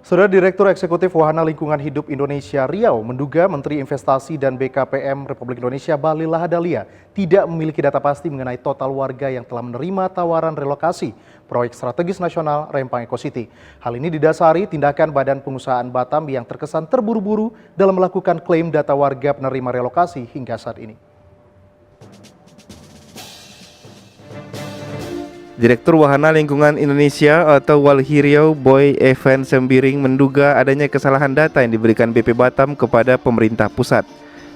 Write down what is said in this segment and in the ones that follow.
Saudara Direktur Eksekutif Wahana Lingkungan Hidup Indonesia Riau menduga Menteri Investasi dan BKPM Republik Indonesia Bahlil Lahadalia tidak memiliki data pasti mengenai total warga yang telah menerima tawaran relokasi proyek strategis nasional Rempang Eco City. Hal ini didasari tindakan Badan Pengusahaan Batam yang terkesan terburu-buru dalam melakukan klaim data warga penerima relokasi hingga saat ini. Direktur Wahana Lingkungan Indonesia atau Walhi Riau Boy Evan Sembiring menduga adanya kesalahan data yang diberikan BP Batam kepada pemerintah pusat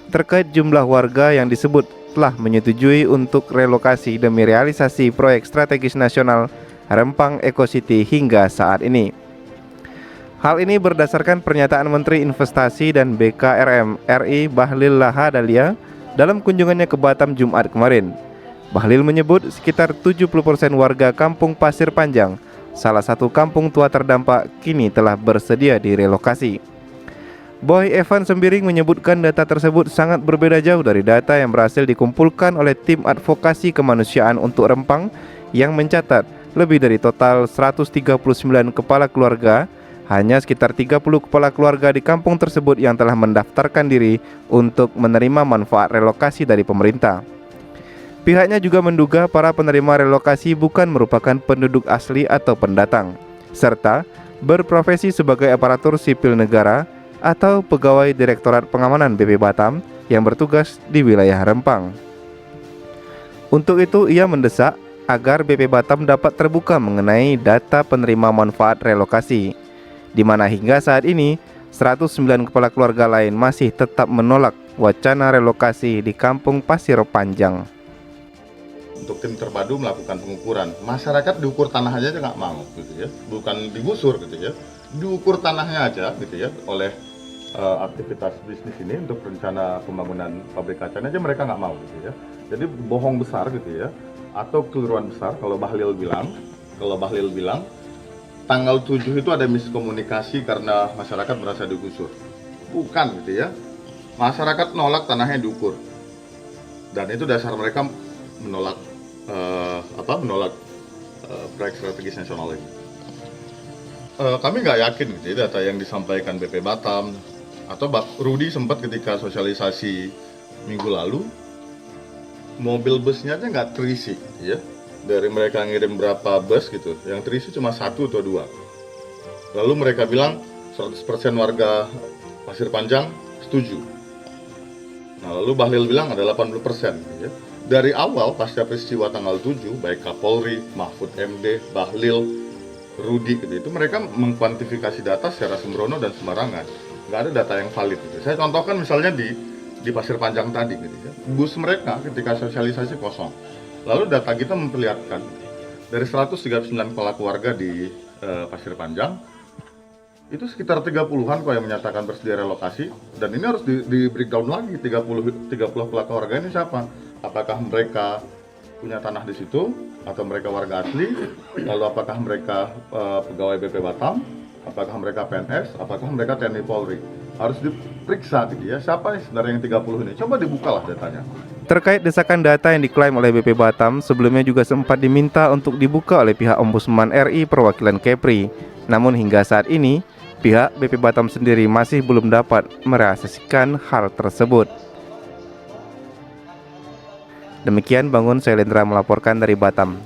terkait jumlah warga yang disebut telah menyetujui untuk relokasi demi realisasi proyek strategis nasional Rempang Eco City hingga saat ini. Hal ini berdasarkan pernyataan Menteri Investasi dan BKRM RI Bahlil Lahadalia dalam kunjungannya ke Batam Jumat kemarin. Bahlil menyebut sekitar 70% warga Kampung Pasir Panjang, salah satu kampung tua terdampak, kini telah bersedia direlokasi. Boy Evan Sembiring menyebutkan data tersebut sangat berbeda jauh dari data yang berhasil dikumpulkan oleh tim advokasi kemanusiaan untuk Rempang yang mencatat lebih dari total 139 kepala keluarga, hanya sekitar 30 kepala keluarga di kampung tersebut yang telah mendaftarkan diri untuk menerima manfaat relokasi dari pemerintah. Pihaknya juga menduga para penerima relokasi bukan merupakan penduduk asli atau pendatang, serta berprofesi sebagai aparatur sipil negara atau pegawai Direktorat Pengamanan BP Batam yang bertugas di wilayah Rempang. Untuk itu, ia mendesak agar BP Batam dapat terbuka mengenai data penerima manfaat relokasi, di mana hingga saat ini 109 kepala keluarga lain masih tetap menolak wacana relokasi di Kampung Pasir Panjang. Untuk tim terpadu melakukan pengukuran, masyarakat diukur tanah aja nggak mau, gitu ya, bukan digusur, gitu ya, diukur tanahnya aja, gitu ya, oleh aktivitas bisnis ini untuk rencana pembangunan pabrik kacanya aja mereka nggak mau, gitu ya. Jadi bohong besar, gitu ya, atau keliruan besar kalau Bahlil bilang tanggal 7 itu ada miskomunikasi karena masyarakat merasa digusur, bukan, gitu ya, masyarakat nolak tanahnya diukur, dan itu dasar mereka menolak proyek strategis nasional ini. Kami nggak yakin gitu ya, data yang disampaikan BP Batam atau Rudi sempat ketika sosialisasi minggu lalu mobil busnya aja nggak terisi, ya. Dari mereka ngirim berapa bus gitu, yang terisi cuma 1 atau 2. Lalu mereka bilang 100% warga Pasir Panjang setuju. Nah, lalu Bahlil bilang ada 80%, ya. Dari awal pasca peristiwa tanggal 7, baik Kapolri, Mahfud MD, Bahlil, Rudi, gitu, itu mereka mengkuantifikasi data secara sembrono dan sembarangan. Nggak ada data yang valid. Gitu. Saya contohkan misalnya di Pasir Panjang tadi, gitu, ya. Bus mereka ketika sosialisasi kosong. Lalu data kita memperlihatkan dari 139 kepala keluarga di Pasir Panjang, itu sekitar 30-an kok yang menyatakan bersedia relokasi, dan ini harus di breakdown lagi, 30 kepala keluarga ini siapa? Apakah mereka punya tanah di situ atau mereka warga asli? Lalu apakah mereka pegawai BP Batam? Apakah mereka PNS? Apakah mereka TNI Polri? Harus diperiksa, gitu ya. Siapa nih sebenarnya yang 30 ini? Coba dibukalah datanya. Terkait desakan data yang diklaim oleh BP Batam, sebelumnya juga sempat diminta untuk dibuka oleh pihak Ombudsman RI perwakilan Kepri. Namun hingga saat ini, pihak BP Batam sendiri masih belum dapat merealisasikan hal tersebut. Demikian Bangun Sailendra melaporkan dari Batam.